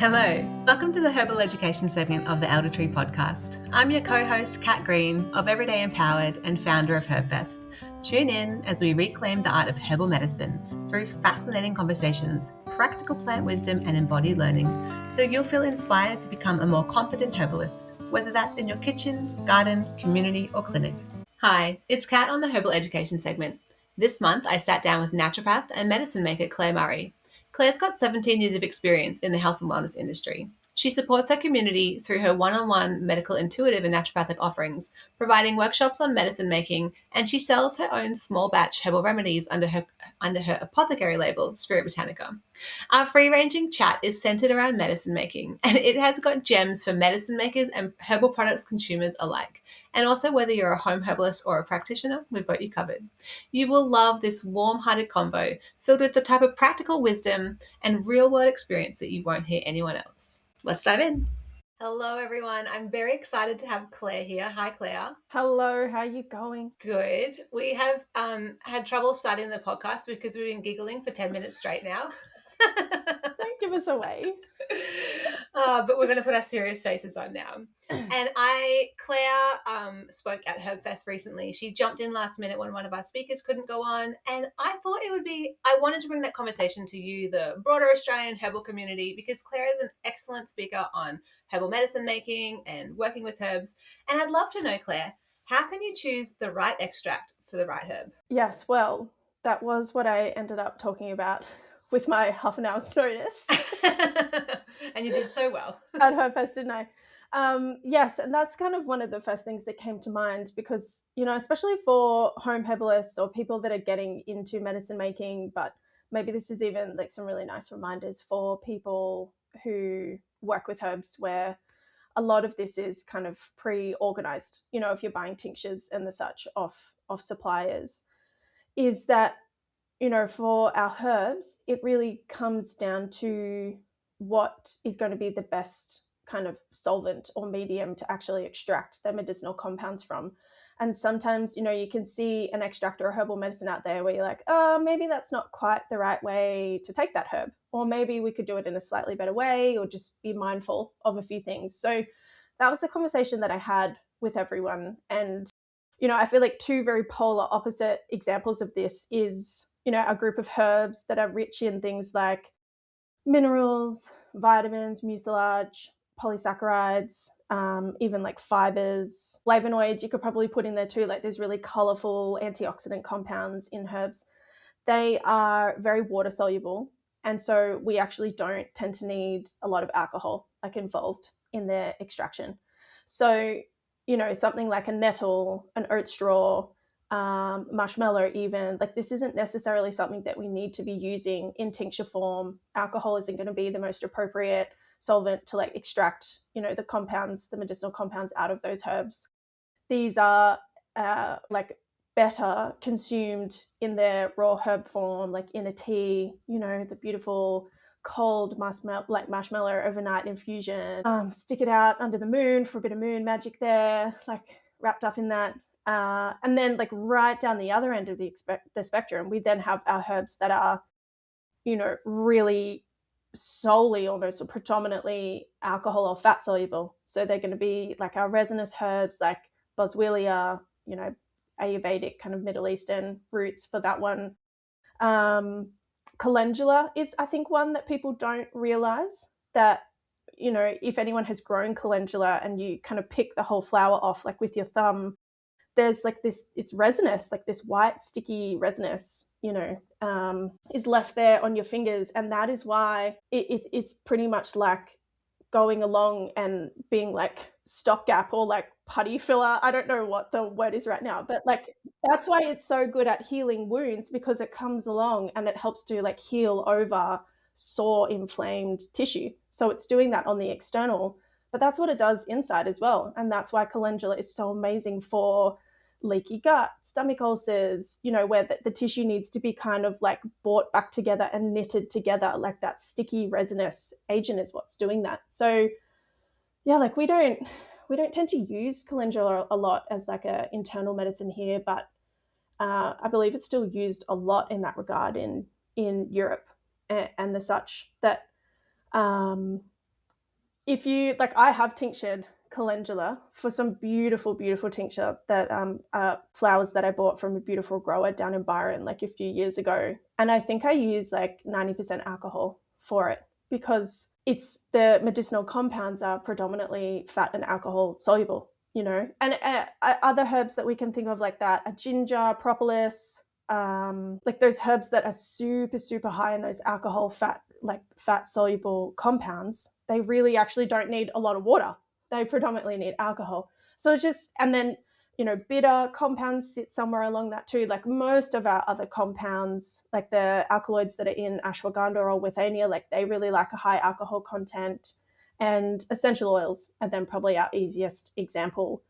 Hello, welcome to the Herbal Education segment of the Elder Tree podcast. I'm your co-host, Kat Green, of Everyday Empowered and founder of HerbFest. Tune in as we reclaim the art of herbal medicine through fascinating conversations, practical plant wisdom and embodied learning, so you'll feel inspired to become a more confident herbalist, whether that's in your kitchen, garden, community or clinic. Hi, it's Kat on the Herbal Education segment. This month I sat down with naturopath and medicine maker Claire Murray. Claire's got 17 years of experience in the health and wellness industry. She supports her community through her one-on-one medical intuitive and naturopathic offerings, providing workshops on medicine making, and she sells her own small batch herbal remedies under her apothecary label, Spirit Botanica. Our free-ranging chat is centered around medicine making, and it has got gems for medicine makers and herbal products consumers alike. And also, whether you're a home herbalist or a practitioner, we've got you covered. You will love this warm-hearted convo filled with the type of practical wisdom and real-world experience that you won't hear anyone else. Let's dive in. Hello, everyone. I'm very excited to have Claire here. Hi, Claire. Hello, how are you going? Good. We have had trouble starting the podcast because we've been giggling for 10 minutes straight now. Don't give us away. But we're going to put our serious faces on now. And Claire spoke at HerbFest recently. She jumped in last minute when one of our speakers couldn't go on. And I thought I wanted to bring that conversation to you, the broader Australian herbal community, because Claire is an excellent speaker on herbal medicine making and working with herbs. And I'd love to know, Claire, how can you choose the right extract for the right herb? Yes, well, that was what I ended up talking about with my half an hour's notice. And you did so well. At HerbFest, didn't I? Yes, and that's kind of one of the first things that came to mind because, especially for home herbalists or people that are getting into medicine making, but maybe this is even like some really nice reminders for people who work with herbs where a lot of this is kind of pre-organized, if you're buying tinctures and the such off suppliers, is that, for our herbs, it really comes down to what is going to be the best kind of solvent or medium to actually extract the medicinal compounds from. And sometimes, you can see an extract or a herbal medicine out there where you're like, oh, maybe that's not quite the right way to take that herb. Or maybe we could do it in a slightly better way or just be mindful of a few things. So that was the conversation that I had with everyone. And, I feel like two very polar opposite examples of this is, a group of herbs that are rich in things like minerals, vitamins, mucilage, polysaccharides, even like fibers, flavonoids you could probably put in there too. Like there's really colorful antioxidant compounds in herbs. They are very water soluble. And so we actually don't tend to need a lot of alcohol like involved in their extraction. So, something like a nettle, an oat straw, marshmallow even, like this isn't necessarily something that we need to be using in tincture form. Alcohol isn't going to be the most appropriate solvent to like extract, the compounds, the medicinal compounds out of those herbs. These are like better consumed in their raw herb form, like in a tea, the beautiful cold marshmallow overnight infusion. Stick it out under the moon for a bit of moon magic there, like wrapped up in that. And then like right down the other end of the spectrum, we then have our herbs that are, really solely almost or predominantly alcohol or fat soluble. So they're going to be like our resinous herbs like boswellia, Ayurvedic kind of Middle Eastern roots for that one. Calendula is, I think, one that people don't realize that, if anyone has grown calendula and you kind of pick the whole flower off like with your thumb, there's like this, it's resinous, like this white sticky resinous, is left there on your fingers. And that is why it's pretty much like going along and being like stopgap or like putty filler. I don't know what the word is right now, but like that's why it's so good at healing wounds, because it comes along and it helps to like heal over sore inflamed tissue. So it's doing that on the external, but that's what it does inside as well. And that's why calendula is so amazing for leaky gut, stomach ulcers, where the tissue needs to be kind of like brought back together and knitted together. Like that sticky resinous agent is what's doing that. So yeah, like we don't tend to use calendula a lot as like a internal medicine here, but I believe it's still used a lot in that regard in Europe and the such, that if you like, I have tinctured calendula for some beautiful, beautiful tincture that flowers that I bought from a beautiful grower down in Byron like a few years ago. And I think I use like 90% alcohol for it because it's the medicinal compounds are predominantly fat and alcohol soluble, you know. And other herbs that we can think of like that are ginger, propolis, like those herbs that are super, super high in those alcohol, fat soluble compounds. They really actually don't need a lot of water. They predominantly need alcohol. So it's just, and then, you know, bitter compounds sit somewhere along that too. Like most of our other compounds, like the alkaloids that are in ashwagandha or withania, like they really like a high alcohol content. And essential oils are then probably our easiest example.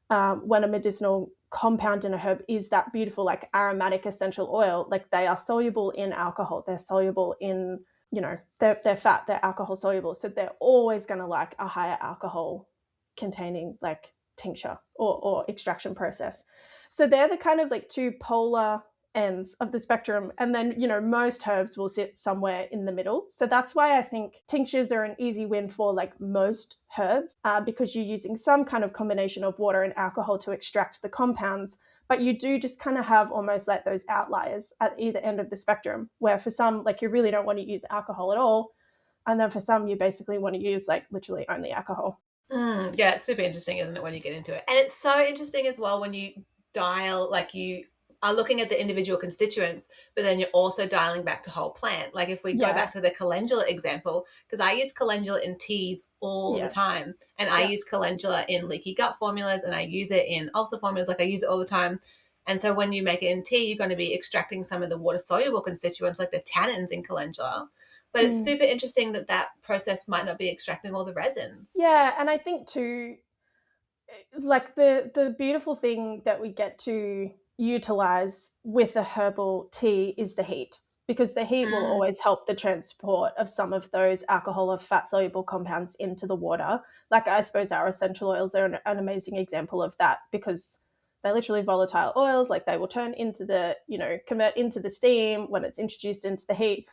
When a medicinal compound in a herb is that beautiful, like aromatic essential oil, like they are soluble in alcohol. They're soluble in, you know, they're fat, they're alcohol soluble. So they're always going to like a higher alcohol containing like tincture or extraction process. So they're the kind of like two polar ends of the spectrum. And then, you know, most herbs will sit somewhere in the middle. So that's why I think tinctures are an easy win for like most herbs, because you're using some kind of combination of water and alcohol to extract the compounds. But you do just kind of have almost like those outliers at either end of the spectrum, where for some, like you really don't want to use alcohol at all. And then for some, you basically want to use like literally only alcohol. Yeah, it's super interesting, isn't it, when you get into it? And it's so interesting as well when you dial, like you are looking at the individual constituents, but then you're also dialing back to whole plant. Like if we go back to the calendula example, because I use calendula in teas all the time, and I use calendula in leaky gut formulas, and I use it in ulcer formulas, like I use it all the time. And so when you make it in tea, you're going to be extracting some of the water-soluble constituents, like the tannins in calendula. But it's super interesting that that process might not be extracting all the resins. Yeah, and I think too, like the beautiful thing that we get to utilize with a herbal tea is the heat, because the heat will always help the transport of some of those alcohol or fat soluble compounds into the water. Like I suppose our essential oils are an amazing example of that, because they're literally volatile oils. Like they will turn into the, you know, convert into the steam when it's introduced into the heat.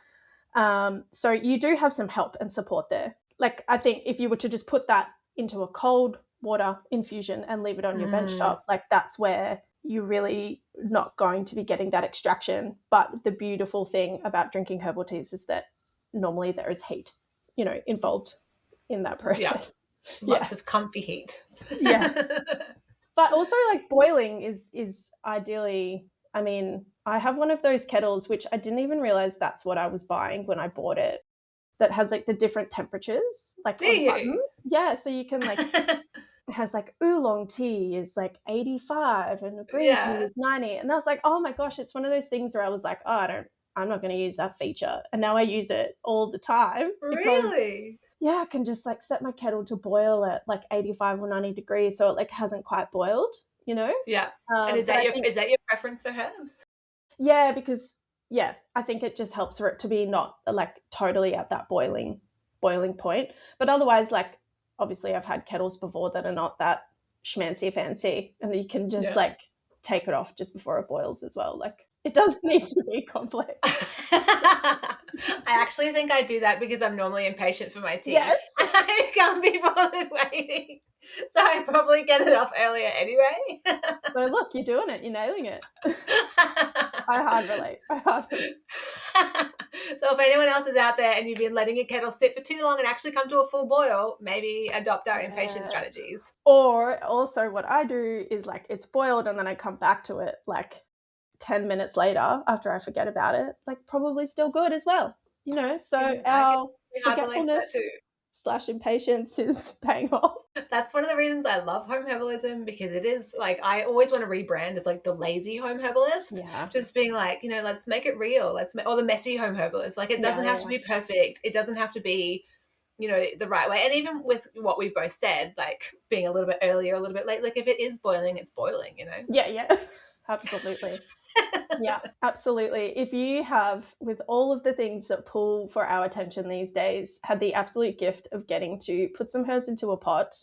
So you do have some help and support there. Like I think if you were to just put that into a cold water infusion and leave it on your bench top, like that's where you're really not going to be getting that extraction. But the beautiful thing about drinking herbal teas is that normally there is heat, you know, involved in that process. Lots of comfy heat. But also like boiling is ideally, I mean, I have one of those kettles, which I didn't even realize that's what I was buying when I bought it, that has like the different temperatures, like on buttons. Yeah, so you can like, it has like oolong tea is like 85 and green tea is 90. And I was like, oh my gosh, it's one of those things where I was like, oh, I'm not going to use that feature. And now I use it all the time. Really? Yeah, I can just like set my kettle to boil at like 85 or 90 degrees, so it like hasn't quite boiled, you know? Yeah. And is that your preference for herbs? Yeah, because I think it just helps for it to be not like totally at that boiling point. But otherwise, like obviously I've had kettles before that are not that schmancy fancy, and you can just like take it off just before it boils as well. Like it doesn't need to be complex. I actually think I do that because I'm normally impatient for my tea. Yes. I can't be bothered waiting. So I probably get it off earlier anyway. So look, you're doing it. You're nailing it. I hard relate. So if anyone else is out there and you've been letting your kettle sit for too long and actually come to a full boil, maybe adopt our impatient strategies. Or also what I do is like it's boiled and then I come back to it like 10 minutes later after I forget about it, like probably still good as well, you know. So our forgetfulness / impatience is paying off. That's one of the reasons I love home herbalism, because it is like, I always want to rebrand as like the lazy home herbalist. Just being like, you know, let's make it real. Or the messy home herbalist. Like it doesn't have to be perfect. It doesn't have to be, you know, the right way. And even with what we both said, like being a little bit early or a little bit late, like if it is boiling, it's boiling, you know? Yeah. Absolutely. Yeah, absolutely. If you have, with all of the things that pull for our attention these days, had the absolute gift of getting to put some herbs into a pot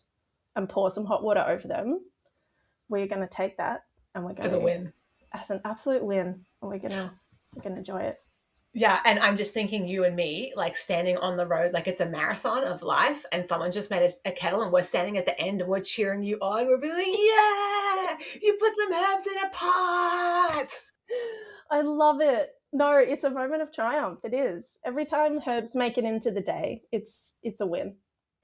and pour some hot water over them, we're going to take that and we're going as a win, as an absolute win, and we're going to enjoy it. Yeah, and I'm just thinking you and me, like standing on the road, like it's a marathon of life, and someone just made a kettle, and we're standing at the end, and we're cheering you on. We're being like, "Yeah, you put some herbs in a pot." I love it. No, it's a moment of triumph. It is. Every time herbs make it into the day, it's a win.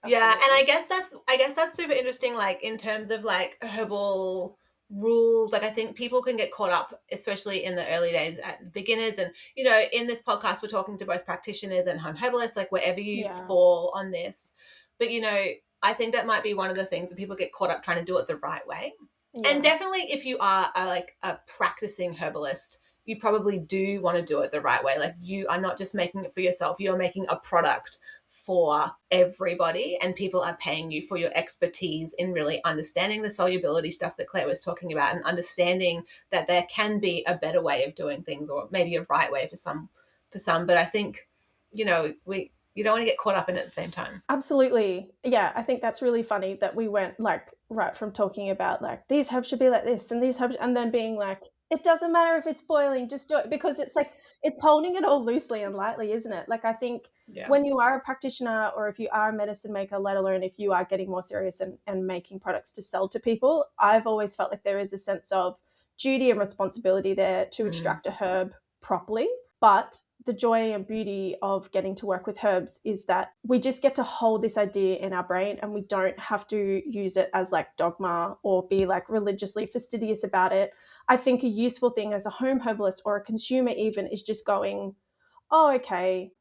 Yeah, and Absolutely. I guess that's super interesting. Like in terms of like herbal rules, like I think people can get caught up, especially in the early days at beginners. And in this podcast, we're talking to both practitioners and home herbalists, like wherever you Yeah. fall on this. But I think that might be one of the things that people get caught up trying to do it the right way. And Yeah. definitely, if you are like a practicing herbalist, you probably do want to do it the right way. Like you are not just making it for yourself; you're making a product for everybody, and people are paying you for your expertise in really understanding the solubility stuff that Claire was talking about, and understanding that there can be a better way of doing things, or maybe a right way for some. But I think we you don't want to get caught up in it at the same time. Absolutely. Yeah, I think that's really funny that we went like right from talking about like these herbs should be like this and these herbs, and then being like, it doesn't matter if it's boiling, just do it, because it's like it's holding it all loosely and lightly, isn't it? Like I think Yeah. when you are a practitioner, or if you are a medicine maker, let alone if you are getting more serious and making products to sell to people, I've always felt like there is a sense of duty and responsibility there to extract a herb properly. But the joy and beauty of getting to work with herbs is that we just get to hold this idea in our brain, and we don't have to use it as like dogma or be like religiously fastidious about it. I think a useful thing as a home herbalist or a consumer even is just going, oh, okay,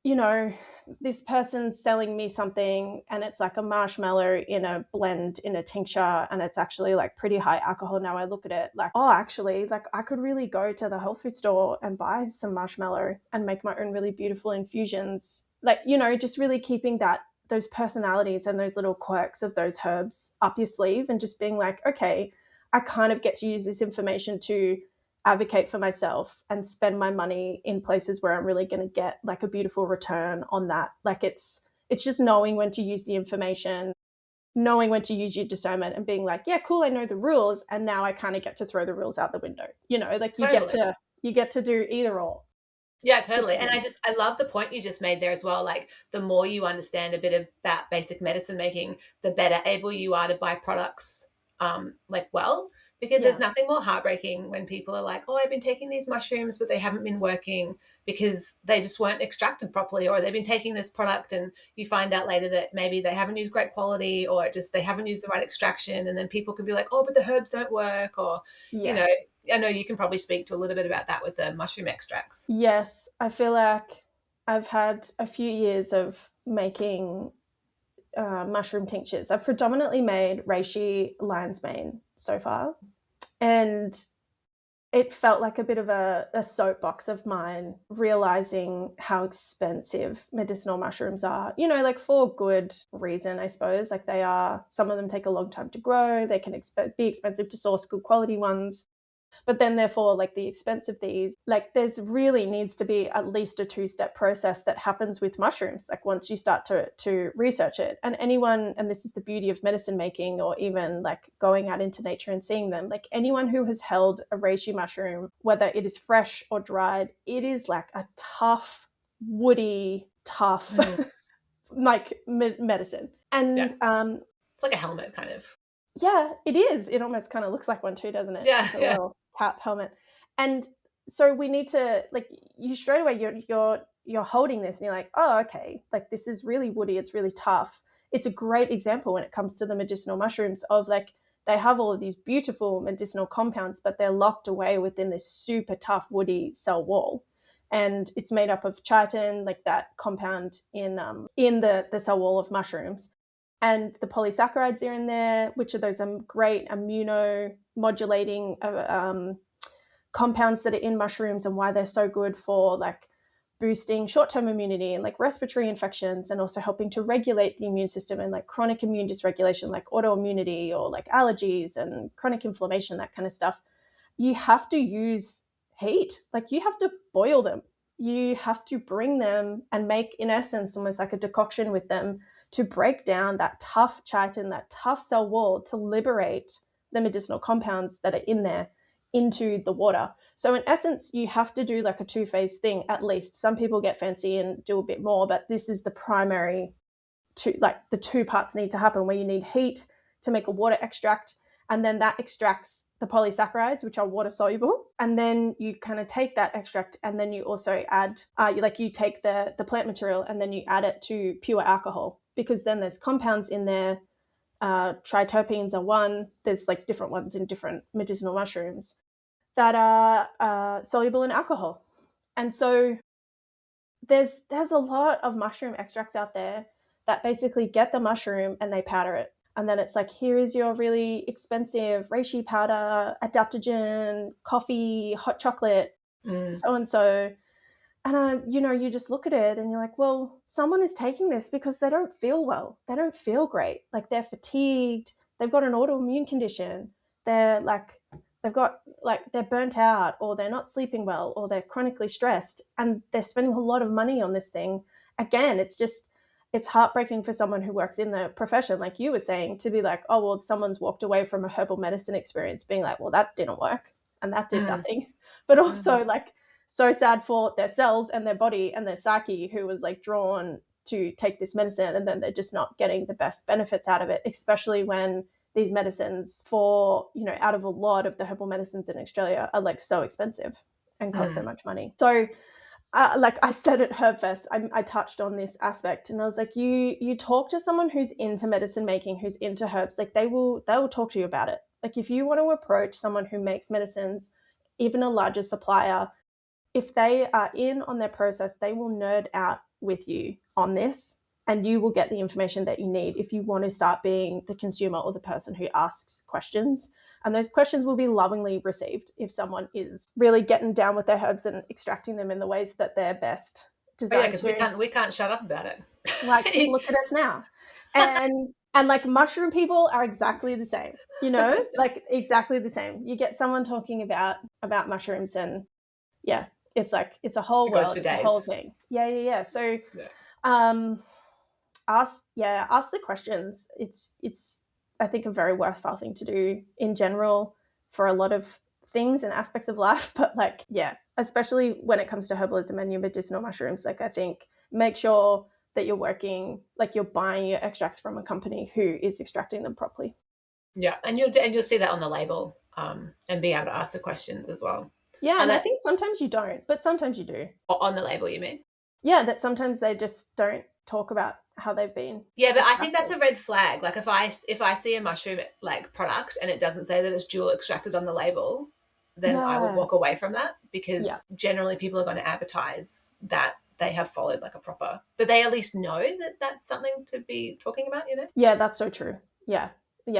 this person's selling me something and it's like a marshmallow in a blend in a tincture, and it's actually like pretty high alcohol. Now I look at it like, oh, actually, like I could really go to the health food store and buy some marshmallow and make my own really beautiful infusions. Like, just really keeping those personalities and those little quirks of those herbs up your sleeve, and just being like, okay, I kind of get to use this information to advocate for myself and spend my money in places where I'm really going to get like a beautiful return on that. Like it's just knowing when to use the information, knowing when to use your discernment, and being like, yeah, cool, I know the rules, and now I kind of get to throw the rules out the window. Like Totally. you get to do either or. Yeah, totally. And Depending. I love the point you just made there as well. Like the more you understand a bit about basic medicine making, the better able you are to buy products because there's Yeah. nothing more heartbreaking when people are like, oh, I've been taking these mushrooms, but they haven't been working because they just weren't extracted properly, or they've been taking this product and you find out later that maybe they haven't used great quality, or just they haven't used the right extraction. And then people could be like, oh, but the herbs don't work, or, you know, Yes. I know you can probably speak to a little bit about that with the mushroom extracts. Yes. I feel like I've had a few years of making mushroom tinctures. I've predominantly made reishi lion's mane so far, and it felt like a bit of a soapbox of mine, realizing how expensive medicinal mushrooms are, like for good reason, I suppose. Like they are, some of them take a long time to grow, they can be expensive to source good quality ones. But then therefore, like the expense of these, like there's really needs to be at least a two-step process that happens with mushrooms, like once you start to research it. And anyone, and this is the beauty of medicine making, or even like going out into nature and seeing them, like anyone who has held a reishi mushroom, whether it is fresh or dried, it is like a tough, woody, tough like medicine. Yeah. And It's like a helmet kind of. yeah, it is. It almost kind of looks like one too, doesn't it? Yeah, Like a yeah. little cap helmet. And so we need to, like, you straight away you're holding this and you're like, oh, okay, like this is really woody, it's really tough. It's a great example when it comes to the medicinal mushrooms of like they have all of these beautiful medicinal compounds, but they're locked away within this super tough woody cell wall. And it's made up of chitin, like that compound in the cell wall of mushrooms, and the polysaccharides are in there, which are those great immunomodulating compounds that are in mushrooms, and why they're so good for like boosting short-term immunity and like respiratory infections, and also helping to regulate the immune system and like chronic immune dysregulation, like autoimmunity or like allergies and chronic inflammation, that kind of stuff. You have to use heat, like you have to boil them, you have to bring them and make, in essence, almost like a decoction with them to break down that tough chitin, that tough cell wall, to liberate the medicinal compounds that are in there. into the water. So in essence, you have to do like a two-phase thing at least. Some people get fancy and do a bit more, but this is the primary the two parts need to happen, where you need heat to make a water extract, and then that extracts the polysaccharides, which are water soluble, and then you kind of take that extract and then you also add you take the plant material and then you add it to pure alcohol, because then there's compounds in there. Triterpenes are one. There's like different ones in different medicinal mushrooms that are soluble in alcohol. And so there's a lot of mushroom extracts out there that basically get the mushroom and they powder it. And then it's like, here is your really expensive reishi powder, adaptogen, coffee, hot chocolate, so-and-so. And, you just look at it and you're like, well, someone is taking this because they don't feel well. They don't feel great. Like, they're fatigued. They've got an autoimmune condition. They're burnt out, or they're not sleeping well, or they're chronically stressed, and they're spending a lot of money on this thing. Again, it's heartbreaking for someone who works in the profession, like you were saying, to be like, oh, well, someone's walked away from a herbal medicine experience being like, well, that didn't work and that did nothing. But also like, so sad for their cells and their body and their psyche, who was like drawn to take this medicine, and then they're just not getting the best benefits out of it, especially when these medicines out of a lot of the herbal medicines in Australia are like so expensive and cost so much money. So like I said at HerbFest, I touched on this aspect, and I was like, you talk to someone who's into medicine making, who's into herbs, like they will talk to you about it. Like, if you want to approach someone who makes medicines, even a larger supplier, if they are in on their process, they will nerd out with you on this, and you will get the information that you need if you want to start being the consumer or the person who asks questions. And those questions will be lovingly received if someone is really getting down with their herbs and extracting them in the ways that they're best designed to. Because we can't shut up about it. Like, look at us now. And like, mushroom people are exactly the same, like exactly the same. You get someone talking about mushrooms, and yeah, it's like, it's a whole world, it's a whole thing. Yeah. So ask the questions. It's I think a very worthwhile thing to do in general for a lot of things and aspects of life. But like, yeah, especially when it comes to herbalism and your medicinal mushrooms, like, I think make sure that you're buying your extracts from a company who is extracting them properly. Yeah, and you'll see that on the label, and be able to ask the questions as well. Yeah, and I think sometimes you don't, but sometimes you do. On the label, you mean? Yeah, that sometimes they just don't talk about how they've been. Yeah, but I think that's a red flag. Like, if I see a mushroom like product and it doesn't say that it's dual extracted on the label, then I would walk away from that, because generally people are going to advertise that they have followed like a proper, that they at least know that that's something to be talking about, Yeah, that's so true. Yeah,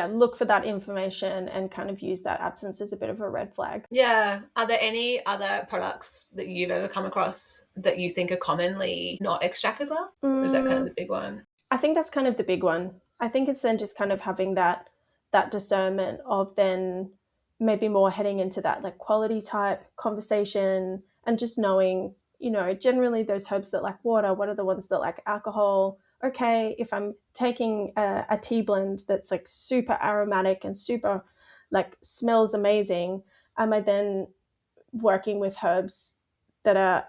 look for that information and kind of use that absence as a bit of a red flag. Yeah. Are there any other products that you've ever come across that you think are commonly not extracted well? Or is that kind of the big one? I think that's kind of the big one. I think it's then just kind of having that discernment of then maybe more heading into that like quality type conversation, and just knowing, generally those herbs that like water, what are the ones that like alcohol? Okay, if I'm taking a tea blend that's like super aromatic and super like smells amazing, am I then working with herbs that are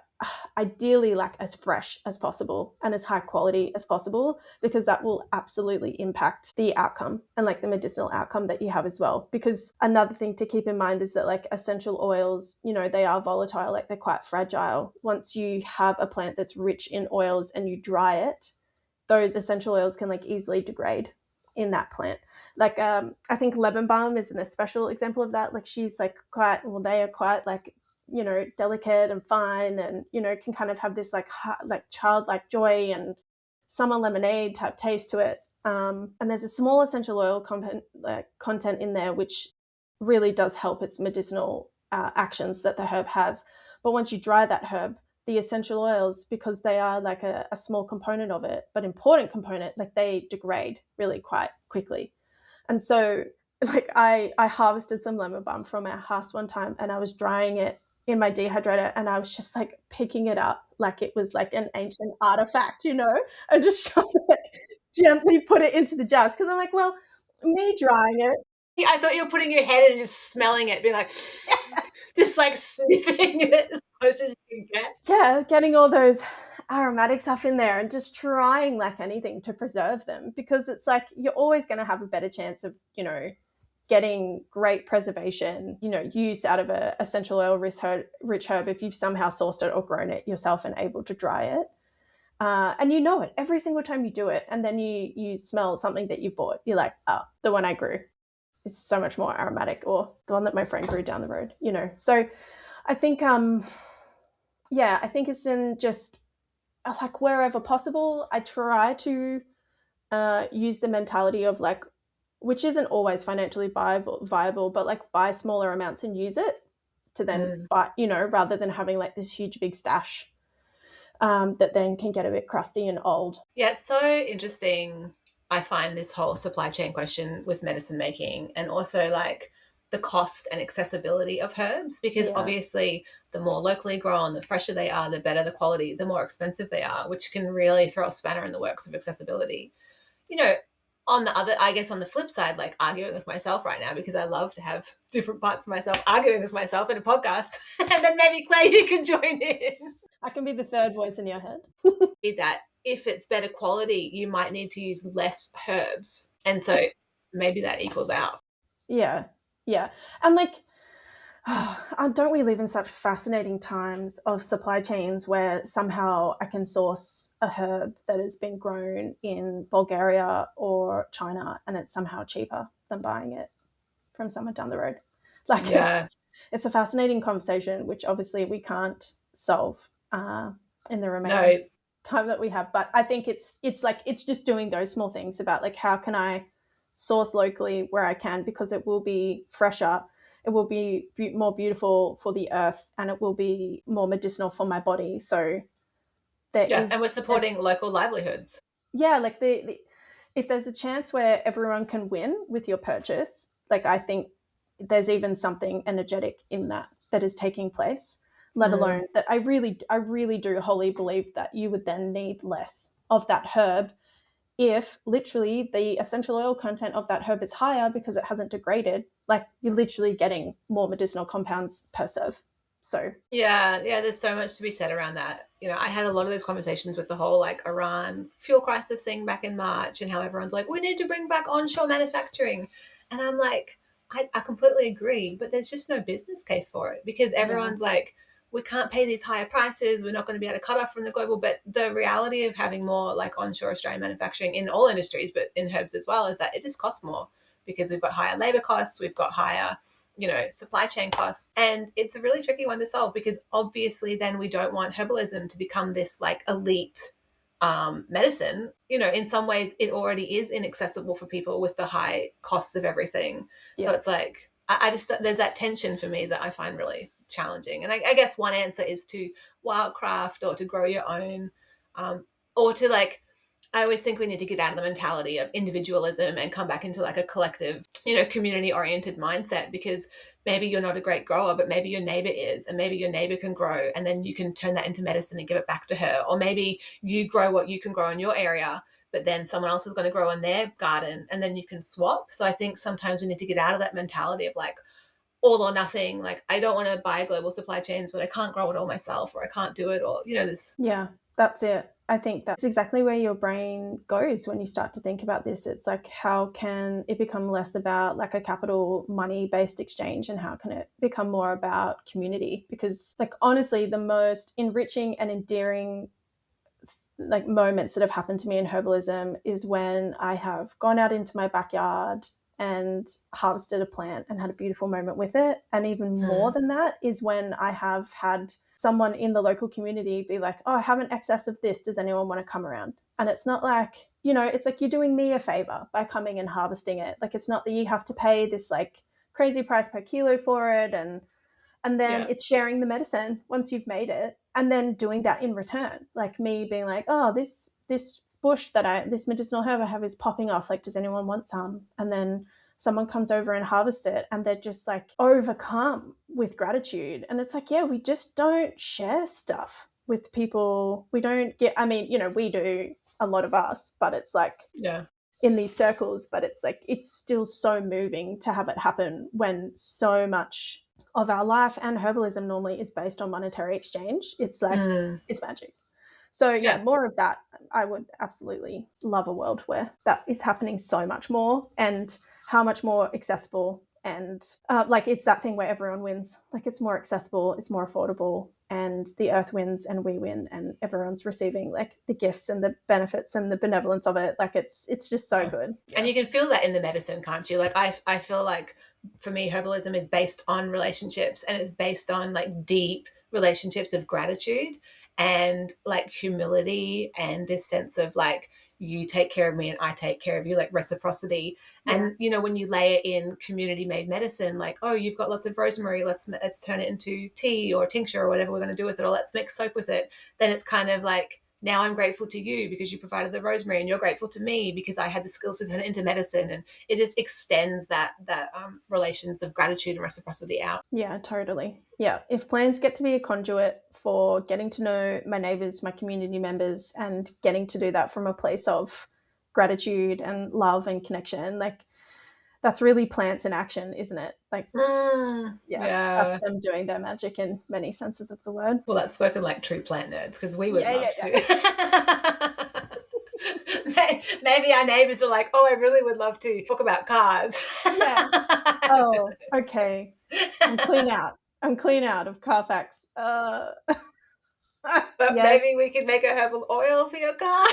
ideally like as fresh as possible and as high quality as possible? Because that will absolutely impact the outcome and like the medicinal outcome that you have as well. Because another thing to keep in mind is that like essential oils, they are volatile, like they're quite fragile. Once you have a plant that's rich in oils and you dry it, those essential oils can like easily degrade in that plant. Like I think lemon balm is an special example of that. Like, she's like they are quite like, delicate and fine, and can kind of have this like childlike joy and summer lemonade type taste to it. And there's a small essential oil content in there, which really does help its medicinal actions that the herb has. But once you dry that herb, the essential oils, because they are like a small component of it, but important component, like they degrade really quite quickly. And so like I harvested some lemon balm from our house one time, and I was drying it in my dehydrator, and I was just like picking it up like it was like an ancient artifact, and just trying to like gently put it into the jars, because I'm like, well, me drying it, I thought you were putting your head in and just smelling it, being like, just like sniffing it as close as you can get. Yeah, getting all those aromatics up in there and just trying like anything to preserve them, because it's like you're always going to have a better chance of, getting great preservation, use out of a essential oil rich herb if you've somehow sourced it or grown it yourself and able to dry it. And you know it every single time you do it. And then you smell something that you bought. You're like, oh, the one I grew is so much more aromatic, or the one that my friend grew down the road, So I think, I think it's in just like wherever possible, I try to use the mentality of like, which isn't always financially viable, but like buy smaller amounts and use it to then buy, rather than having like this huge big stash that then can get a bit crusty and old. Yeah, it's so interesting. I find this whole supply chain question with medicine making, and also like the cost and accessibility of herbs, because obviously the more locally grown, the fresher they are, the better the quality, the more expensive they are, which can really throw a spanner in the works of accessibility. On the flip side, like arguing with myself right now, because I love to have different parts of myself arguing with myself in a podcast. And then maybe Claire, you can join in. I can be the third voice in your head. That if it's better quality, you might need to use less herbs. And so maybe that equals out. Yeah. Yeah. And like, don't we live in such fascinating times of supply chains where somehow I can source a herb that has been grown in Bulgaria or China and it's somehow cheaper than buying it from someone down the road? Like, it's a fascinating conversation, which obviously we can't solve in the remaining time that we have. But I think it's just doing those small things about like, how can I source locally where I can, because it will be fresher, it will be more beautiful for the earth, and it will be more medicinal for my body. So and we're supporting local livelihoods. Yeah, like if there's a chance where everyone can win with your purchase, like I think there's even something energetic in that is taking place, let alone that I really do wholly believe that you would then need less of that herb if literally the essential oil content of that herb is higher because it hasn't degraded. Like, you're literally getting more medicinal compounds per serve. So there's so much to be said around that. I had a lot of those conversations with the whole like Iran fuel crisis thing back in March, and how everyone's like, we need to bring back onshore manufacturing. And I'm like, I completely agree, but there's just no business case for it, because everyone's like, we can't pay these higher prices, we're not going to be able to cut off from the global. But the reality of having more like onshore Australian manufacturing in all industries, but in herbs as well, is that it just costs more, because we've got higher labor costs, we've got higher supply chain costs. And it's a really tricky one to solve, because obviously then we don't want herbalism to become this like elite medicine. In some ways it already is inaccessible for people with the high costs of everything. So it's like, I just, there's that tension for me that I find really challenging. And I guess one answer is to wildcraft, or to grow your own, or to like, I always think we need to get out of the mentality of individualism and come back into like a collective, community oriented mindset, because maybe you're not a great grower, but maybe your neighbor is, and maybe your neighbor can grow, and then you can turn that into medicine and give it back to her. Or maybe you grow what you can grow in your area, but then someone else is going to grow in their garden, and then you can swap. So I think sometimes we need to get out of that mentality of like all or nothing. Like, I don't want to buy global supply chains, but I can't grow it all myself, or I can't do it, or this. Yeah, that's it. I think that's exactly where your brain goes when you start to think about this. It's like, how can it become less about like a capital money based exchange, and how can it become more about community? Because like, honestly, the most enriching and endearing like moments that have happened to me in herbalism is when I have gone out into my backyard and harvested a plant and had a beautiful moment with it. And even more than that is when I have had someone in the local community be like, oh, I have an excess of this, does anyone want to come around? And it's not like, it's like you're doing me a favor by coming and harvesting it. Like, it's not that you have to pay this like crazy price per kilo for it, and then it's sharing the medicine once you've made it, and then doing that in return. Like me being like, oh, this bush this medicinal herb I have is popping off. Like, does anyone want some? And then someone comes over and harvests it, and they're just like overcome with gratitude. And it's like, we just don't share stuff with people. We don't get, we do, a lot of us, but it's like, in these circles, but it's like it's still so moving to have it happen when so much of our life and herbalism normally is based on monetary exchange. It's like it's magic. So yeah, more of that. I would absolutely love a world where that is happening so much more, and how much more accessible, and like it's that thing where everyone wins. Like it's more accessible, it's more affordable, and the earth wins and we win, and everyone's receiving like the gifts and the benefits and the benevolence of it. Like it's just so good. And you can feel that in the medicine, can't you? Like I feel like for me, herbalism is based on relationships, and it's based on like deep relationships of gratitude and like humility, and this sense of like you take care of me and I take care of you, like reciprocity. And you know, when you layer in community made medicine, like, oh, you've got lots of rosemary, let's turn it into tea or tincture or whatever we're going to do with it, or let's make soap with it, then it's kind of like, now I'm grateful to you because you provided the rosemary, and you're grateful to me because I had the skills to turn it into medicine. And it just extends that relations of gratitude and reciprocity out. Yeah, totally. Yeah, if plants get to be a conduit for getting to know my neighbors, my community members, and getting to do that from a place of gratitude and love and connection, like that's really plants in action, isn't it? Like, that's them doing their magic in many senses of the word. Well, that's spoken like true plant nerds, because we would love to. Maybe our neighbors are like, oh, I really would love to talk about cars. Oh, okay. I'm clean out of car facts. But maybe we could make a herbal oil for your car.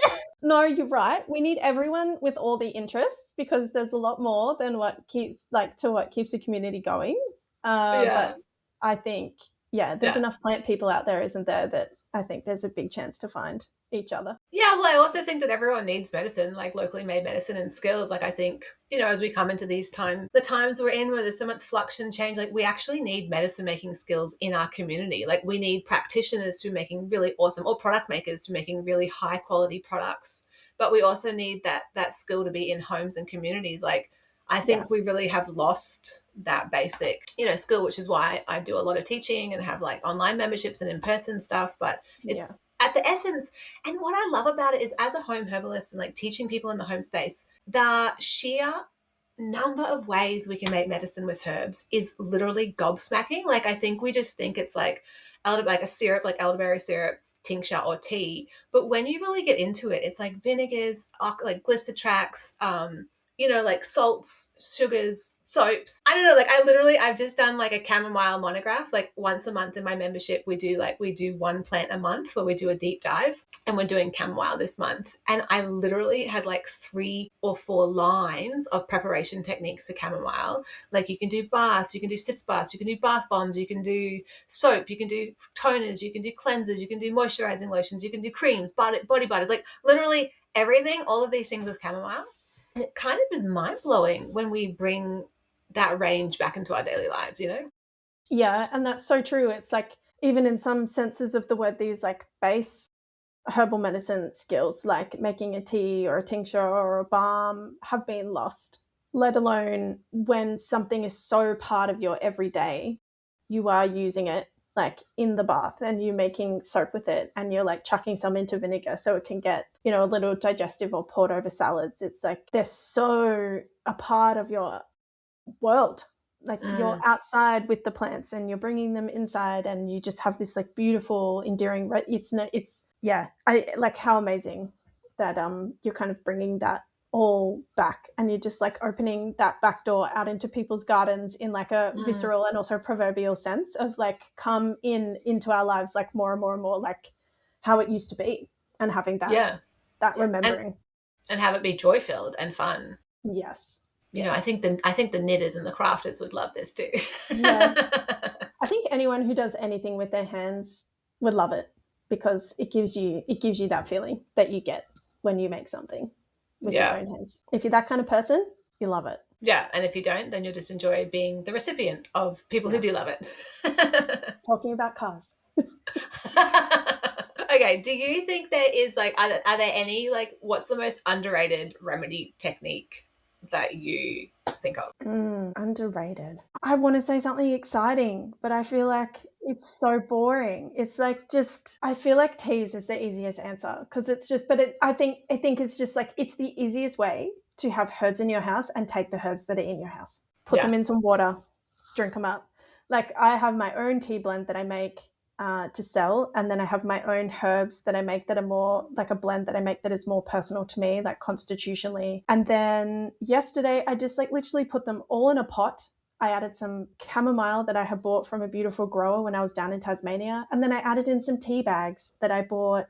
No, you're right. We need everyone with all the interests, because there's a lot more than what keeps a community going. But I think, there's enough plant people out there, isn't there, that I think there's a big chance to find each other. Yeah, well, I also think that everyone needs medicine, like locally made medicine and skills. Like I think, you know, as we come into these times, the times we're in where there's so much flux and change, like we actually need medicine making skills in our community. Like we need practitioners to be making really awesome, or product makers to be making really high quality products. But we also need that skill to be in homes and communities. Like I think we really have lost that basic, you know, skill, which is why I do a lot of teaching and have like online memberships and in-person stuff. But it's at the essence. And what I love about it is, as a home herbalist and like teaching people in the home space, the sheer number of ways we can make medicine with herbs is literally gobsmacking. Like I think we just think it's like a syrup, like elderberry syrup, tincture or tea. But when you really get into it, it's like vinegars, like glycetrax, you know, like salts, sugars, soaps. I don't know, like I've just done like a chamomile monograph, like once a month in my membership. We do one plant a month where we do a deep dive, and we're doing chamomile this month. And I literally had like 3 or 4 lines of preparation techniques for chamomile. Like you can do baths, you can do sitz baths, you can do bath bombs, you can do soap, you can do toners, you can do cleansers, you can do moisturizing lotions, you can do creams, body butters, like literally everything, all of these things with chamomile. And it kind of is mind-blowing when we bring that range back into our daily lives, you know? Yeah, and that's so true. It's like, even in some senses of the word, these like base herbal medicine skills, like making a tea or a tincture or a balm, have been lost, let alone when something is so part of your everyday. You are using it like in the bath, and you're making soap with it, and you're like chucking some into vinegar so it can get, you know, a little digestive, or poured over salads. It's like they're so a part of your world. Like you're outside with the plants and you're bringing them inside, and you just have this like beautiful, endearing, I like how amazing that you're kind of bringing that all back, and you're just like opening that back door out into people's gardens in like a visceral and also proverbial sense of like, come into our lives like more and more and more like how it used to be, and having that remembering and have it be joy filled and fun. Yes. You know, I think the knitters and the crafters would love this too. Yes. I think anyone who does anything with their hands would love it, because it gives you that feeling that you get when you make something with your own hands. If you're that kind of person, you love it. Yeah, and if you don't, then you'll just enjoy being the recipient of people who do love it. Talking about cars. Okay, do you think there is like, are there any, like, what's the most underrated remedy technique that you think of? Underrated. I want to say something exciting, but I feel like it's so boring. It's like, just, I feel like teas is the easiest answer, because it's just, I think it's just like, it's the easiest way to have herbs in your house and take the herbs that are in your house, put them in some water, drink them up. Like I have my own tea blend that I make to sell, and then I have my own herbs that I make that are more like a blend that I make that is more personal to me, like constitutionally. And then yesterday I just like literally put them all in a pot. I added some chamomile that I had bought from a beautiful grower when I was down in Tasmania, and then I added in some tea bags that I bought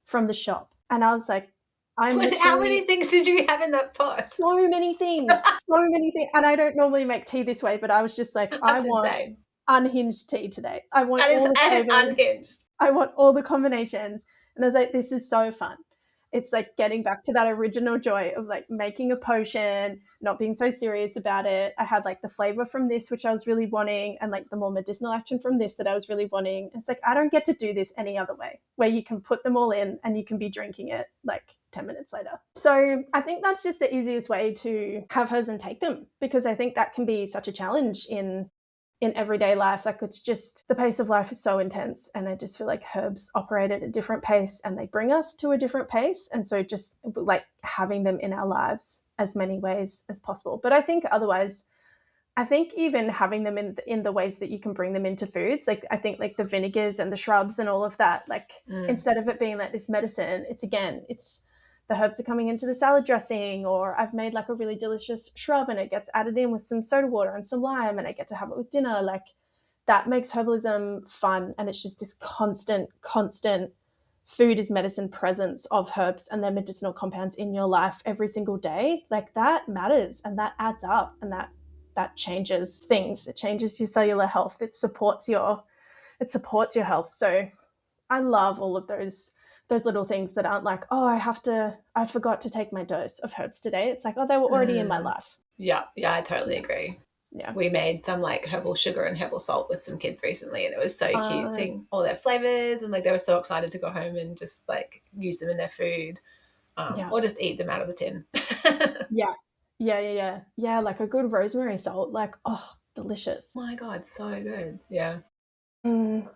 from the shop. And I was like, how many things did you have in that pot? So many things. And I don't normally make tea this way, but I was just like, I want unhinged tea today. I want all the flavors. Unhinged. I want all the combinations. And I was like, this is so fun. It's like getting back to that original joy of like making a potion, not being so serious about it. I had like the flavor from this, which I was really wanting, and like the more medicinal action from this that I was really wanting. It's like, I don't get to do this any other way, where you can put them all in and you can be drinking it like 10 minutes later. So I think that's just the easiest way to have herbs and take them, because I think that can be such a challenge in everyday life. Like it's just, the pace of life is so intense, and I just feel like herbs operate at a different pace and they bring us to a different pace. And so just like having them in our lives as many ways as possible. But I think otherwise, I think even having them in the ways that you can bring them into foods, like I think like the vinegars and the shrubs and all of that, like instead of it being like this medicine, it's the herbs are coming into the salad dressing, or I've made like a really delicious shrub and it gets added in with some soda water and some lime and I get to have it with dinner. Like that makes herbalism fun. And it's just this constant food is medicine presence of herbs and their medicinal compounds in your life every single day. Like that matters, and that adds up, and that changes things. It changes your cellular health. It supports your health. So I love all of those little things that aren't like, oh, I forgot to take my dose of herbs today. It's like, oh, they were already in my life. Yeah, I totally agree. Yeah. We made some like herbal sugar and herbal salt with some kids recently, and it was so cute seeing all their flavors, and like they were so excited to go home and just like use them in their food, or just eat them out of the tin. Yeah, like a good rosemary salt, like, oh, delicious. Oh my God, so good. Yeah.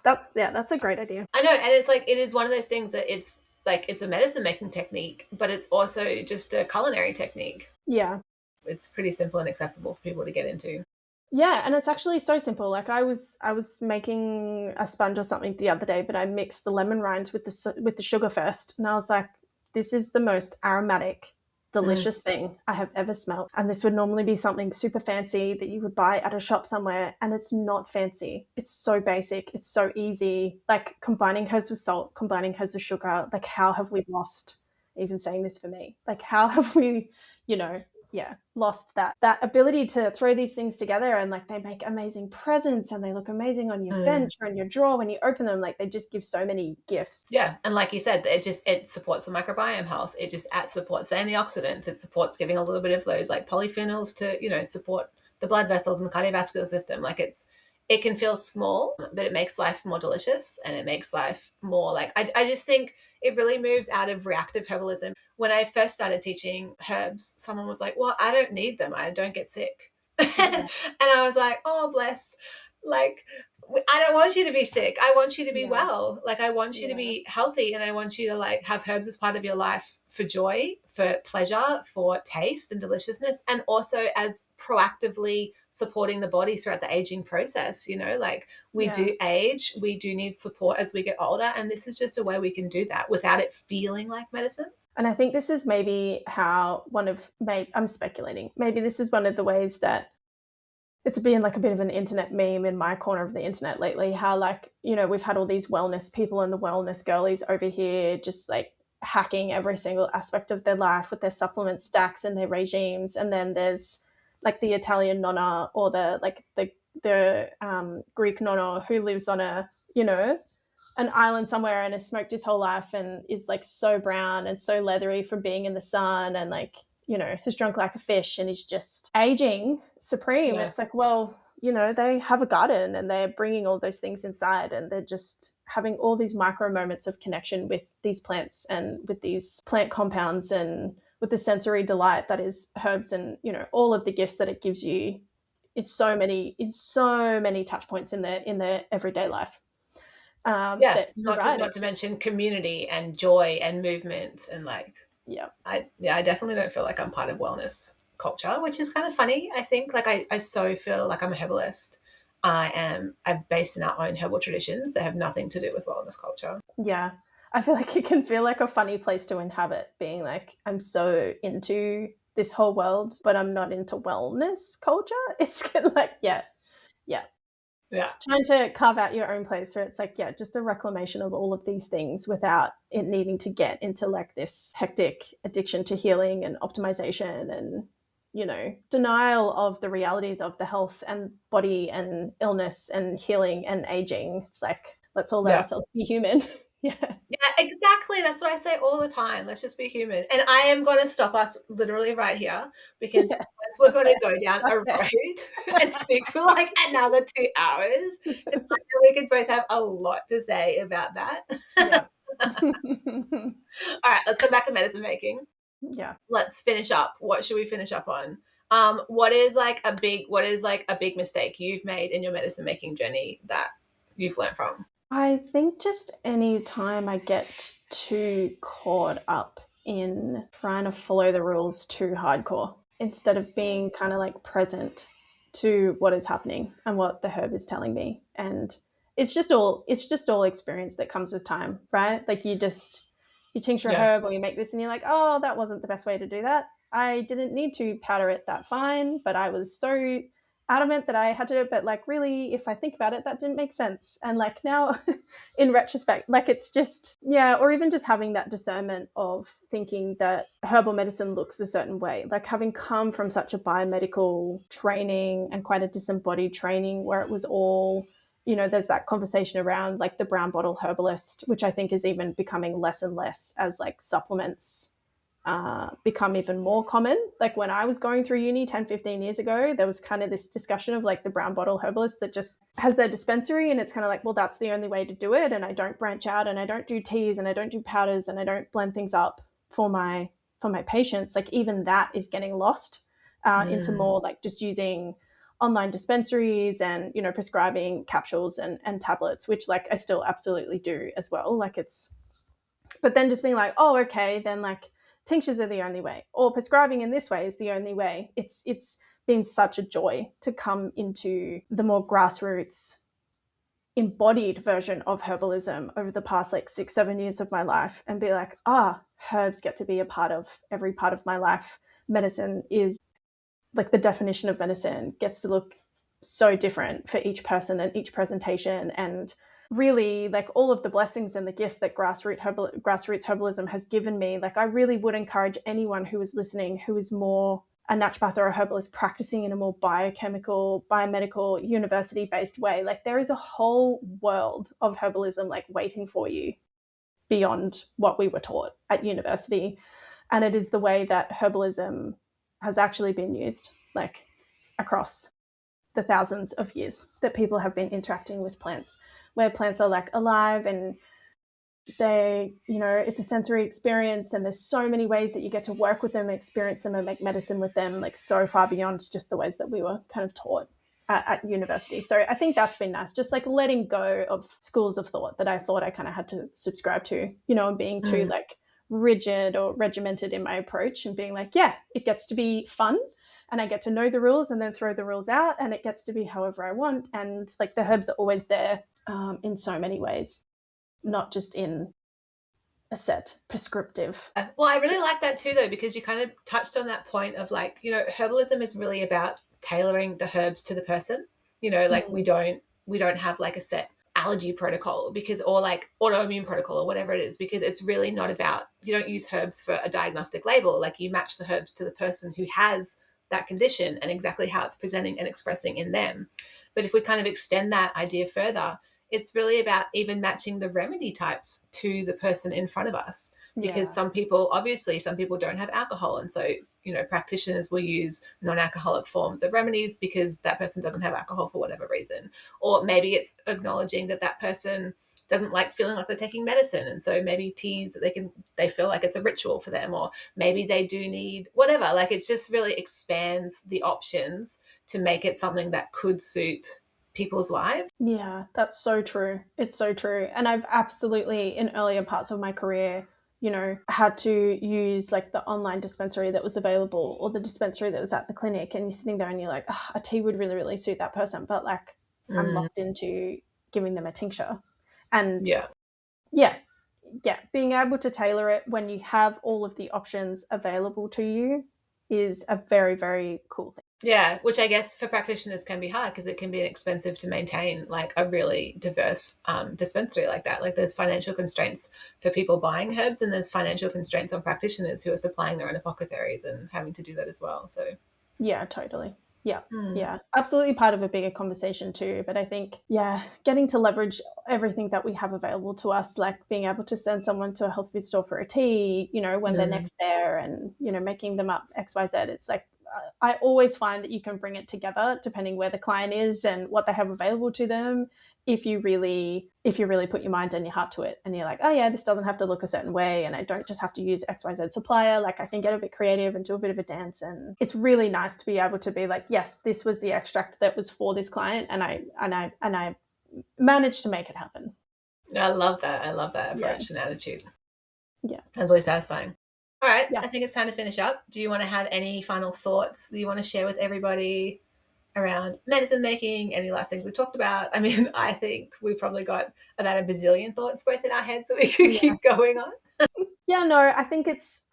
That's a great idea. I know, and it's like, it is one of those things that it's like, it's a medicine making technique, but it's also just a culinary technique. Yeah. It's pretty simple and accessible for people to get into. Yeah, and it's actually so simple. Like I was making a sponge or something the other day, but I mixed the lemon rinds with the sugar first, and I was like, this is the most aromatic, delicious thing I have ever smelled. And this would normally be something super fancy that you would buy at a shop somewhere, and it's not fancy. It's so basic. It's so easy. Like combining herbs with salt, combining herbs with sugar. Like how have we lost, even saying this for me, like how have we, lost that ability to throw these things together, and like they make amazing presents and they look amazing on your bench or in your drawer when you open them. Like they just give so many gifts. Yeah, and like you said, it supports the microbiome health. It just supports the antioxidants. It supports giving a little bit of those like polyphenols to support the blood vessels and the cardiovascular system. Like it can feel small, but it makes life more delicious, and it makes life more like, I just think it really moves out of reactive herbalism. When I first started teaching herbs, someone was like, well, I don't need them. I don't get sick. And I was like, oh, bless. Like, I don't want you to be sick. I want you to be well. Like, I want you to be healthy, and I want you to like have herbs as part of your life for joy, for pleasure, for taste and deliciousness, and also as proactively supporting the body throughout the aging process. Like we do age, we do need support as we get older, and this is just a way we can do that without it feeling like medicine. And I think this is maybe how I'm speculating, maybe this is one of the ways that it's been like a bit of an internet meme in my corner of the internet lately, how like, we've had all these wellness people and the wellness girlies over here just like hacking every single aspect of their life with their supplement stacks and their regimes. And then there's like the Italian nonna, or the Greek nonna who lives on an island somewhere and has smoked his whole life and is like so brown and so leathery from being in the sun, and like, has drunk like a fish and is just aging supreme. It's like, well, they have a garden and they're bringing all those things inside, and they're just having all these micro moments of connection with these plants and with these plant compounds and with the sensory delight that is herbs, and, all of the gifts that it gives you. It's so many touch points in their everyday life. Not to mention community and joy and movement and like Yeah. I definitely don't feel like I'm part of wellness culture, which is kind of funny. I think like I so feel like I'm a herbalist. I'm based in our own herbal traditions that have nothing to do with wellness culture. Yeah. I feel like it can feel like a funny place to inhabit, being like, I'm so into this whole world, but I'm not into wellness culture. It's kind of like, yeah, yeah. Yeah. Trying to carve out your own place where it's like, yeah, just a reclamation of all of these things without it needing to get into like this hectic addiction to healing and optimization and, you know, denial of the realities of the health and body and illness and healing and aging. It's like, let's all let Yeah. ourselves be human. Yeah. Yeah, exactly. That's what I say all the time. Let's just be human. And I am going to stop us literally right here because Yeah. we're That's going fair. to go down a That's fair. road and speak for like another 2 hours. And I know we could both have a lot to say about that. Yeah. All right, let's go back to medicine making. Yeah. Let's finish up. What should we finish up on? What is like a big mistake you've made in your medicine making journey that you've learned from? I think just any time I get too caught up in trying to follow the rules too hardcore instead of being kind of like present to what is happening and what the herb is telling me. And it's just all experience that comes with time, right? Like you tincture a Yeah. herb or you make this and you're like, oh, that wasn't the best way to do that. I didn't need to powder it that fine, but I was so adamant that I had to, but like really, if I think about it, that didn't make sense. And like now, in retrospect, like it's just, yeah, or even just having that discernment of thinking that herbal medicine looks a certain way, like having come from such a biomedical training and quite a disembodied training where it was all, you know, there's that conversation around like the brown bottle herbalist, which I think is even becoming less and less as like supplements become even more common. Like when I was going through uni 10, 15 years ago, there was kind of this discussion of like the brown bottle herbalist that just has their dispensary and it's kind of like, well, that's the only way to do it. And I don't branch out and I don't do teas and I don't do powders and I don't blend things up for my patients. Like even that is getting lost into more like just using online dispensaries and, you know, prescribing capsules and tablets, which like I still absolutely do as well. Like it's, but then just being like, oh, okay, then like tinctures are the only way, or prescribing in this way is the only way. It's been such a joy to come into the more grassroots embodied version of herbalism over the past like 6-7 years of my life and be like, herbs get to be a part of every part of my life. Medicine is like the definition of medicine gets to look so different for each person and each presentation. And really like all of the blessings and the gifts that grassroots herbalism has given me, like I really would encourage anyone who is listening who is more a naturopath or a herbalist practicing in a more biochemical, biomedical, university-based way. Like there is a whole world of herbalism like waiting for you beyond what we were taught at university. And it is the way that herbalism has actually been used like across the thousands of years that people have been interacting with plants, where plants are like alive and they, you know, it's a sensory experience and there's so many ways that you get to work with them, experience them and make medicine with them, like so far beyond just the ways that we were kind of taught at university. So I think that's been nice, just like letting go of schools of thought that I thought I kind of had to subscribe to, you know, and being too like rigid or regimented in my approach and being like, yeah, it gets to be fun and I get to know the rules and then throw the rules out and it gets to be however I want. And like the herbs are always there in so many ways, not just in a set prescriptive. Well, I really like that too, though, because you kind of touched on that point of like, you know, herbalism is really about tailoring the herbs to the person. You know, like we don't have like a set allergy protocol because, or like autoimmune protocol or whatever it is, because it's really not about, you don't use herbs for a diagnostic label. Like you match the herbs to the person who has that condition and exactly how it's presenting and expressing in them. But if we kind of extend that idea further, it's really about even matching the remedy types to the person in front of us, because some people don't have alcohol, and so, you know, practitioners will use non-alcoholic forms of remedies because that person doesn't have alcohol for whatever reason. Or maybe it's acknowledging that that person doesn't like feeling like they're taking medicine, and so maybe teas that they feel like it's a ritual for them, or maybe they do need whatever. Like it's just really expands the options to make it something that could suit people's lives. Yeah, that's so true. It's so true. And I've absolutely, in earlier parts of my career, you know, had to use like the online dispensary that was available or the dispensary that was at the clinic, and you're sitting there and you're like, oh, a tea would really, really suit that person, but like I'm locked into giving them a tincture. And Yeah. yeah, being able to tailor it when you have all of the options available to you is a very, very cool thing. Yeah, which I guess for practitioners can be hard because it can be expensive to maintain like a really diverse dispensary like that. Like there's financial constraints for people buying herbs, and there's financial constraints on practitioners who are supplying their own apothecaries and having to do that as well. So yeah, totally. Yeah. Yeah, absolutely part of a bigger conversation too. But I think, yeah, getting to leverage everything that we have available to us, like being able to send someone to a health food store for a tea, you know, when they're next there, and, you know, making them up XYZ. It's like, I always find that you can bring it together depending where the client is and what they have available to them. If you really put your mind and your heart to it, and you're like, oh yeah, this doesn't have to look a certain way, and I don't just have to use XYZ supplier, like I can get a bit creative and do a bit of a dance. And it's really nice to be able to be like, yes, this was the extract that was for this client, and I managed to make it happen. I love that approach and attitude. Yeah, sounds really satisfying. All right, yeah. I think it's time to finish up. Do you want to have any final thoughts that you want to share with everybody around medicine making? Any last things we talked about? I mean, I think we probably got about a bazillion thoughts both in our heads that we could keep going on. Yeah, no, I think it's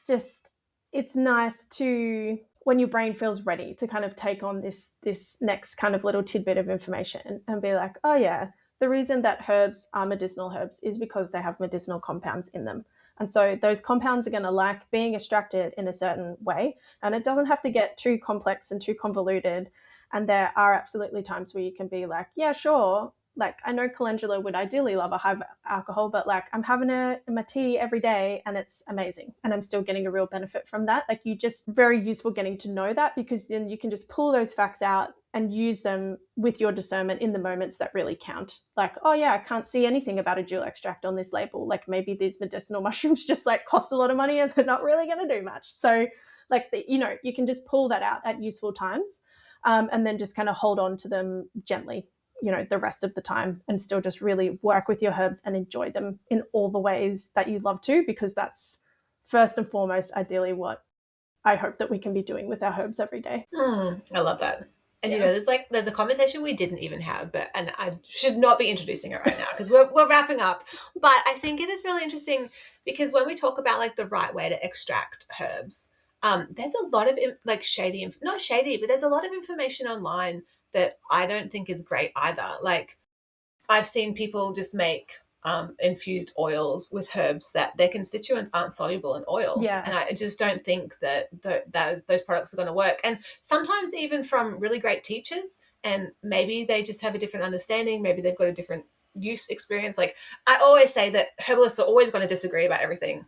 just, it's nice to, when your brain feels ready to kind of take on this next kind of little tidbit of information and be like, oh yeah, the reason that herbs are medicinal herbs is because they have medicinal compounds in them. And so those compounds are going to like being extracted in a certain way, and it doesn't have to get too complex and too convoluted. And there are absolutely times where you can be like, yeah, sure, like I know calendula would ideally love a high alcohol, but like I'm having my tea every day and it's amazing, and I'm still getting a real benefit from that. Like, you just, very useful getting to know that, because then you can just pull those facts out and use them with your discernment in the moments that really count. Like, oh yeah, I can't see anything about a jewel extract on this label. Like maybe these medicinal mushrooms just like cost a lot of money and they're not really going to do much. So like, you know, you can just pull that out at useful times, and then just kind of hold on to them gently, you know, the rest of the time, and still just really work with your herbs and enjoy them in all the ways that you love to, because that's first and foremost, ideally, what I hope that we can be doing with our herbs every day. I love that. And, you know, there's a conversation we didn't even have, and I should not be introducing it right now because we're wrapping up. But I think it is really interesting because when we talk about like the right way to extract herbs, there's a lot of not shady, but there's a lot of information online that I don't think is great either. Like I've seen people just make infused oils with herbs that their constituents aren't soluble in oil. Yeah. And I just don't think that those products are going to work. And sometimes even from really great teachers, and maybe they just have a different understanding. Maybe they've got a different use experience. Like I always say that herbalists are always going to disagree about everything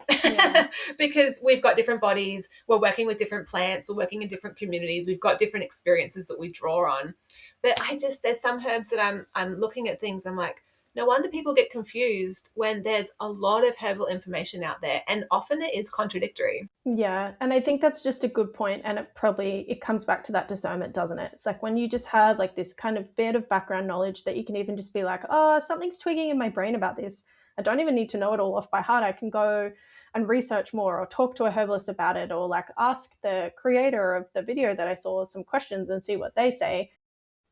because we've got different bodies. We're working with different plants. We're working in different communities. We've got different experiences that we draw on. But there's some herbs that I'm looking at things, I'm like, no wonder people get confused when there's a lot of herbal information out there, and often it is contradictory. Yeah, and I think that's just a good point, and it comes back to that discernment, doesn't it? It's like when you just have like this kind of bit of background knowledge that you can even just be like, oh, something's twigging in my brain about this. I don't even need to know it all off by heart. I can go and research more, or talk to a herbalist about it, or like ask the creator of the video that I saw some questions and see what they say.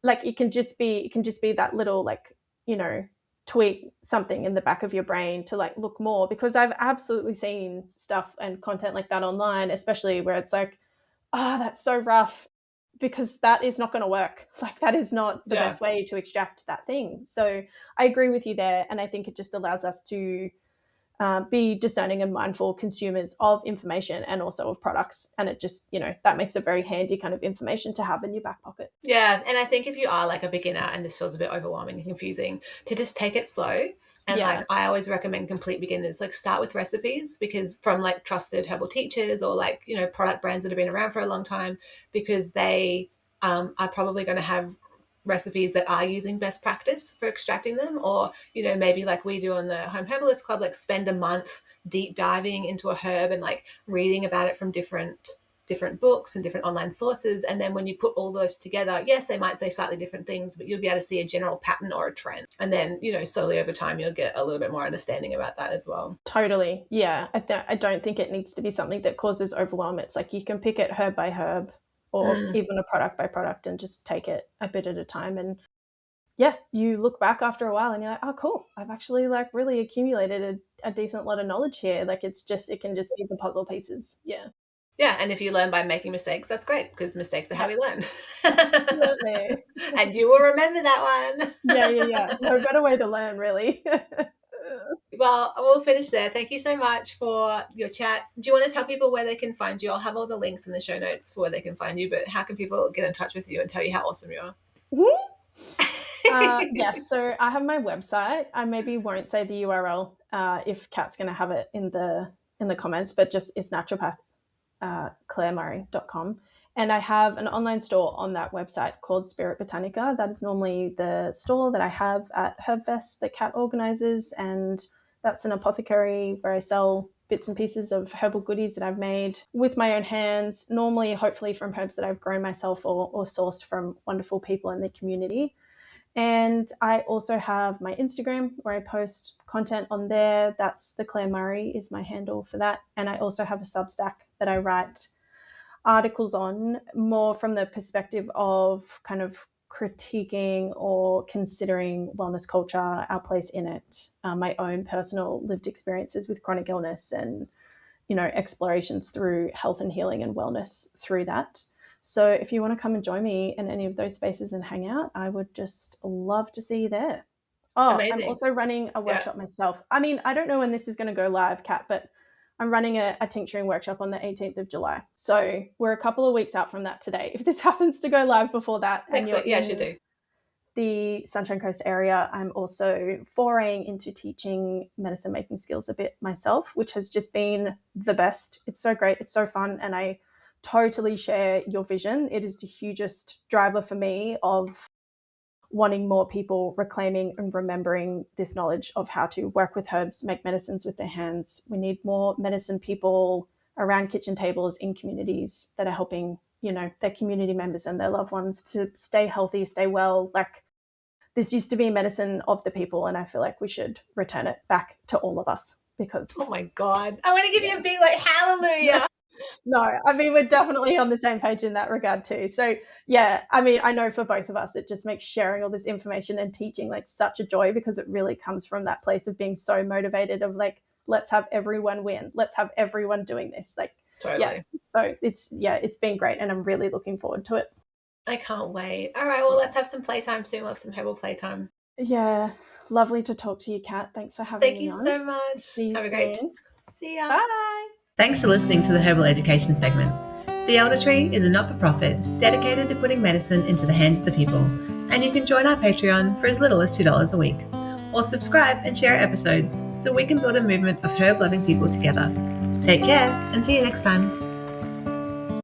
Like it can just be that little, like, you know, tweak something in the back of your brain to like look more, because I've absolutely seen stuff and content like that online, especially where it's like, oh, that's so rough, because that is not going to work. Like that is not the best way to extract that thing. So I agree with you there, and I think it just allows us to be discerning and mindful consumers of information and also of products. And it just, you know, that makes a very handy kind of information to have in your back pocket. Yeah. And I think if you are like a beginner and this feels a bit overwhelming and confusing, to just take it slow. And like I always recommend complete beginners, like start with recipes, because from like trusted herbal teachers or like, you know, product brands that have been around for a long time, because they are probably going to have recipes that are using best practice for extracting them. Or, you know, maybe like we do on the Home Herbalist Club, like spend a month deep diving into a herb and like reading about it from different different books and different online sources. And then when you put all those together, yes, they might say slightly different things, but you'll be able to see a general pattern or a trend. And then, slowly over time, you'll get a little bit more understanding about that as well. Totally. Yeah. I don't think it needs to be something that causes overwhelm. It's like you can pick it herb by herb or even a product by product and just take it a bit at a time. And yeah, you look back after a while and you're like, oh, cool. I've actually really accumulated a decent lot of knowledge here. Like it can just be the puzzle pieces. Yeah. Yeah, and if you learn by making mistakes, that's great because mistakes are how we learn. Absolutely. And you will remember that one. Yeah. No better way to learn, really. Well, we'll finish there. Thank you so much for your chats. Do you want to tell people where they can find you? I'll have all the links in the show notes for where they can find you, but how can people get in touch with you and tell you how awesome you are? So I have my website. I maybe won't say the URL if Kat's going to have it in the comments, but just it's naturopath.clairemurray.com. And I have an online store on that website called Spirit Botanica. That is normally the store that I have at Herbfest that Kat organizes, and that's an apothecary where I sell bits and pieces of herbal goodies that I've made with my own hands, normally hopefully from herbs that I've grown myself or sourced from wonderful people in the community. And I also have my Instagram where I post content on there. That's the Claire Murray is my handle for that. And I also have a Substack that I write articles on more from the perspective of kind of critiquing or considering wellness culture, our place in it, my own personal lived experiences with chronic illness and, explorations through health and healing and wellness through that. So if you want to come and join me in any of those spaces and hang out, I would just love to see you there. Oh, amazing. I'm also running a workshop myself. I mean, I don't know when this is going to go live, Kat, but I'm running a tincturing workshop on the 18th of July. So we're a couple of weeks out from that today. If this happens to go live before that, and you're in the Sunshine Coast area, I'm also foraying into teaching medicine making skills a bit myself, which has just been the best. It's so great. It's so fun. And I totally share your vision. It is the hugest driver for me of wanting more people reclaiming and remembering this knowledge of how to work with herbs, make medicines with their hands. We need more medicine people around kitchen tables in communities that are helping, their community members and their loved ones to stay healthy, stay well. Like this used to be medicine of the people, and I feel like we should return it back to all of us because... Oh my God. I want to give you a big hallelujah. No, I mean, we're definitely on the same page in that regard too. So yeah, I mean, I know for both of us, it just makes sharing all this information and teaching such a joy because it really comes from that place of being so motivated of let's have everyone win. Let's have everyone doing this. Totally. Yeah. So it's been great and I'm really looking forward to it. I can't wait. All right. Well, let's have some playtime soon. We'll have some herbal playtime. Yeah. Lovely to talk to you, Kat. Thanks for having me on. Thank you so much. See you soon. Great. See ya. Bye. Thanks for listening to the Herbal Education segment. The Elder Tree is a not-for-profit dedicated to putting medicine into the hands of the people, and you can join our Patreon for as little as $2 a week, or subscribe and share episodes so we can build a movement of herb-loving people together. Take care and see you next time.